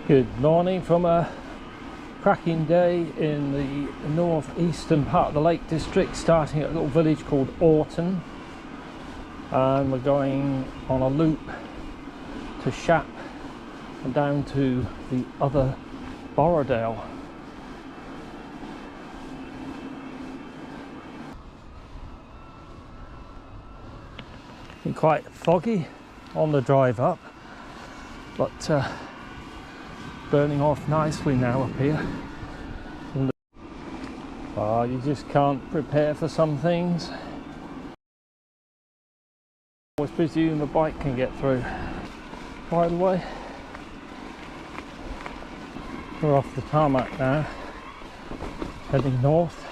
Good morning from a cracking day in the northeastern part of the Lake District, starting at a little village called Orton, and we're going on a loop to Shap and down to the other Borrowdale. Been quite foggy on the drive up, but burning off nicely now up here. You just can't prepare for some things. Always presume a bike can get through. By the way, we're off the tarmac now, heading north.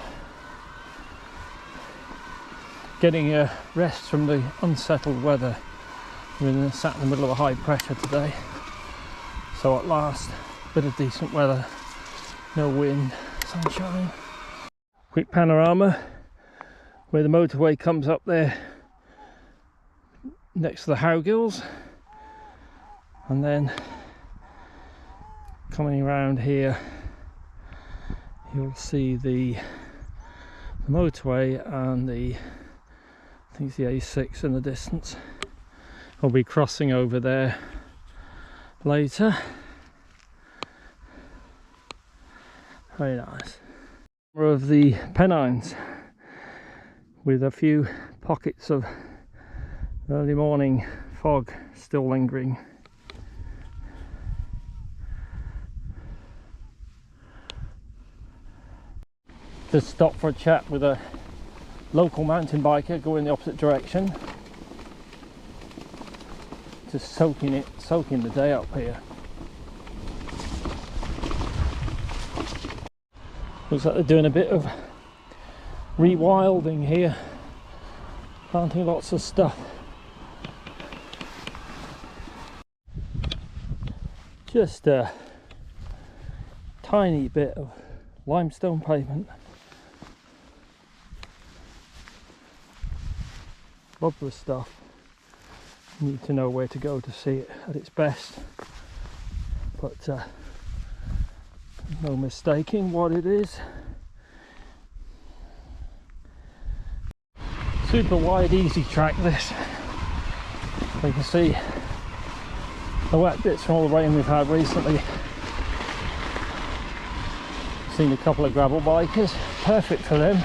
Getting a rest from the unsettled weather. We're sat in the middle of a high pressure today. So at last, a bit of decent weather, no wind, sunshine. Quick panorama where the motorway comes up there next to the Howgills, and then coming around here you'll see the motorway and I think it's the A6 in the distance. I'll be crossing over there later. Very nice. Of the Pennines, with a few pockets of early morning fog still lingering. Just stopped for a chat with a local mountain biker going the opposite direction. Just soaking the day up here. Looks like they're doing a bit of rewilding here, planting lots of stuff. Just a tiny bit of limestone pavement. Lovely stuff. You need to know where to go to see it at its best, but no mistaking what it is. Super wide, easy track this. You can see the wet bits from all the rain we've had recently. Seen a couple of gravel bikers, perfect for them.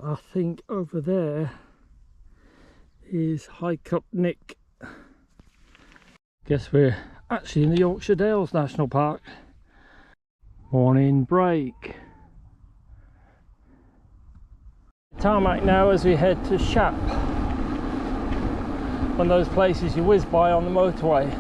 I think over there is Hike Up Nick. Guess we're actually in the Yorkshire Dales National Park. Morning break. Tarmac now as we head to Shap. One of those places you whiz by on the motorway.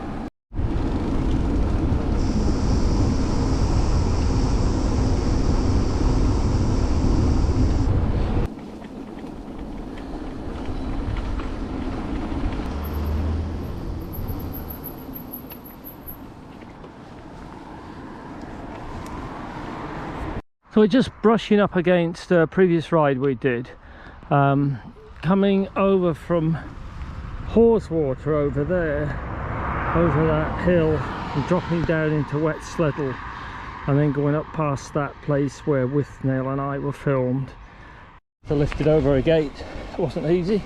So we're just brushing up against a previous ride we did, coming over from Haweswater over there, over that hill, and dropping down into Wet Sleddale, and then going up past that place where Withnail I were filmed. So lifted over a gate. It wasn't easy.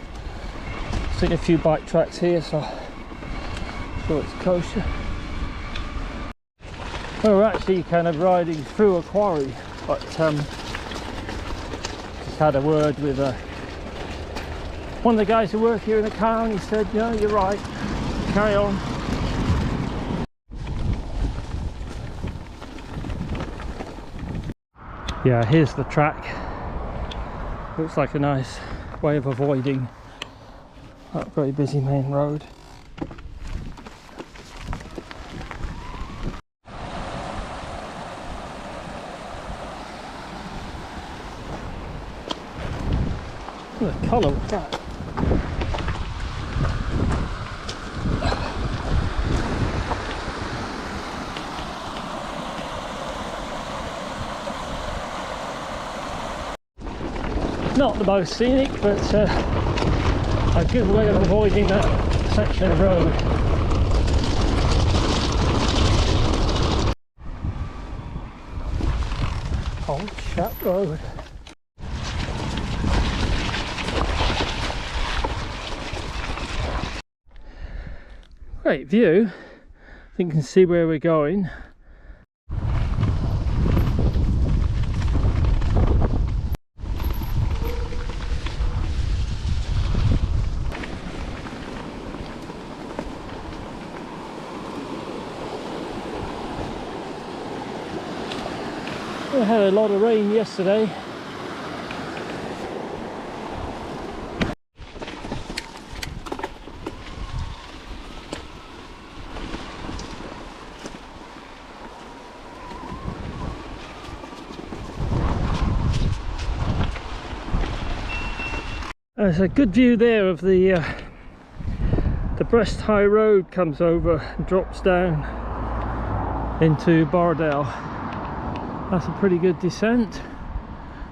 Seen a few bike tracks here, so it's kosher. Well, we're actually kind of riding through a quarry. But just had a word with one of the guys who work here in the car, and he said, "No, you're right, carry on." Yeah, here's the track. Looks like a nice way of avoiding that very busy main road. Look at the colour of that. Not the most scenic, but a good way of avoiding that section of road. Old Shap Road. Great view. I think you can see where we're going. We had a lot of rain yesterday. There's a good view there of the Breast High Road comes over and drops down into Borrowdale. That's a pretty good descent,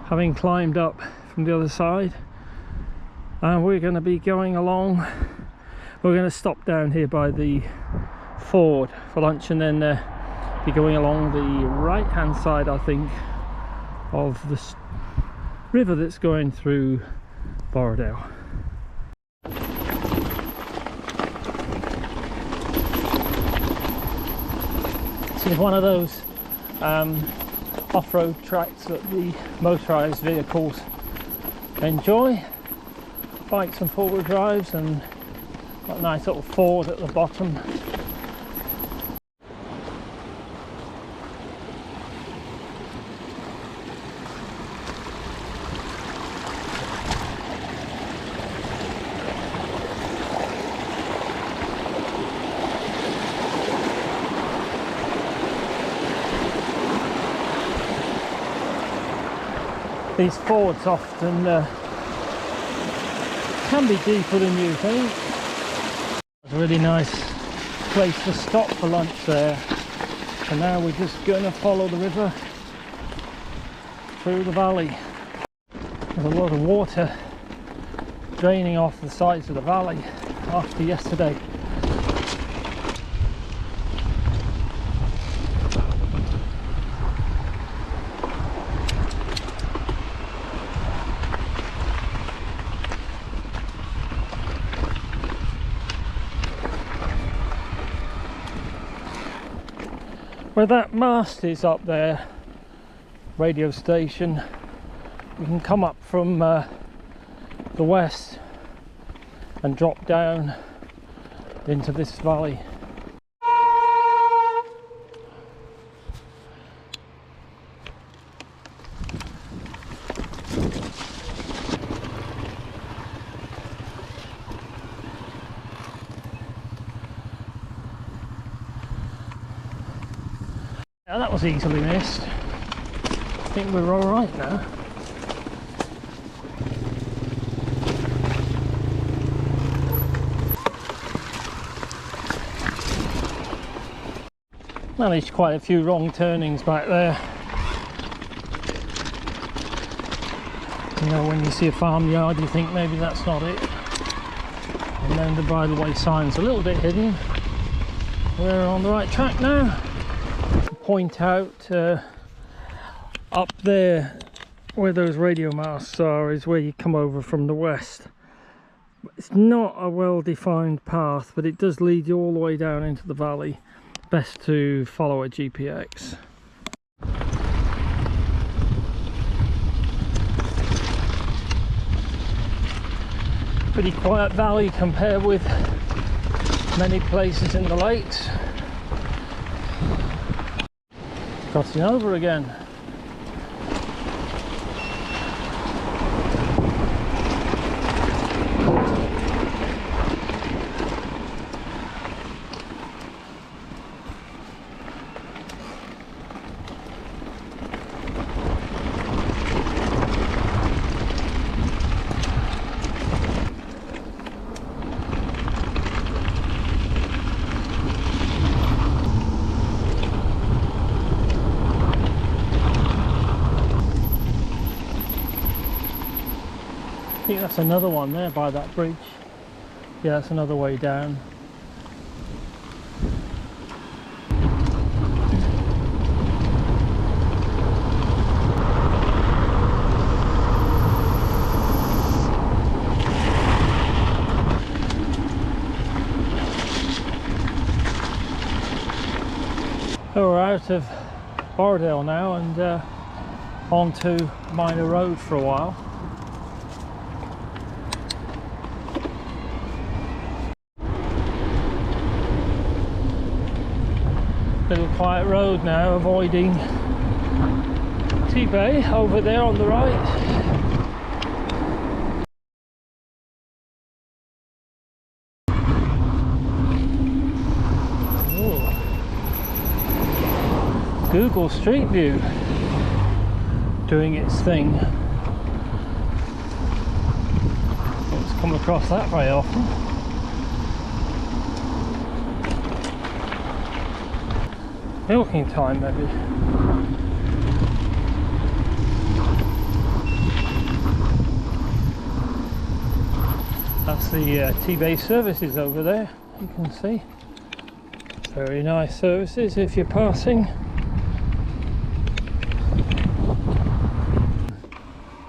having climbed up from the other side. And we're going to be going along. We're going to stop down here by the ford for lunch, and then be going along the right hand side, I think, of the river that's going through Borrowdale. This is one of those off-road tracks that the motorised vehicles enjoy. Bikes and four-wheel drives, and got a nice little ford at the bottom. These fords often can be deeper than you think. It's a really nice place to stop for lunch there. And now we're just going to follow the river through the valley. There's a lot of water draining off the sides of the valley after yesterday. Where that mast is up there, radio station, you can come up from the west and drop down into this valley. Now that was easily missed. I think we're all right now. Managed quite a few wrong turnings back there. You know, when you see a farmyard, you think maybe that's not it. And then the bridleway sign's a little bit hidden. We're on the right track now. Point out up there where those radio masts are is where you come over from the west. It's not a well-defined path, but it does lead you all the way down into the valley. Best to follow a GPX. Pretty quiet valley compared with many places in the lakes. Crossing over again. think that's another one there by that bridge. Yeah, that's another way down. So we're out of Borrowdale now and on to Minor Road for a while. Little quiet road now, avoiding T-Bay over there on the right. Google Street View doing its thing. Don't come across that very often. Milking time maybe. That's the T-Bay services over there, you can see. Very nice services if you're passing.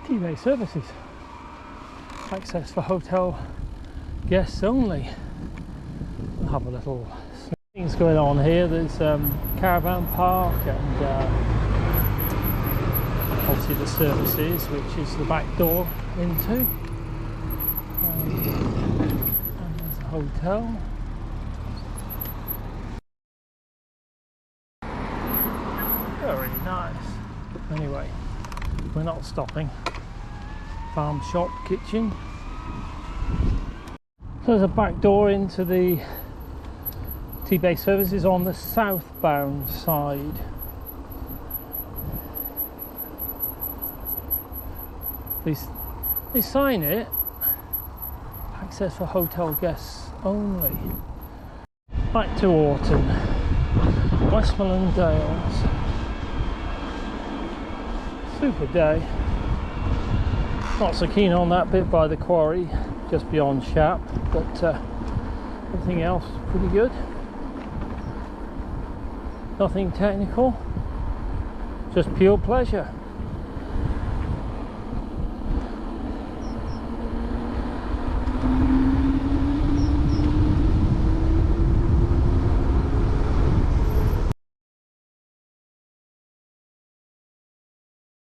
T-Bay services. Access for hotel guests only. We'll have a little things going on here. There's caravan park and obviously the services, which is the back door into. And there's a hotel. Very nice. Anyway, we're not stopping. Farm shop kitchen. So there's a back door into the T-Bay services on the southbound side. They sign it, access for hotel guests only. Back to Orton, Westmoreland Dales. Super day. Not so keen on that bit by the quarry, just beyond Shap, but everything else pretty good. Nothing technical, just pure pleasure.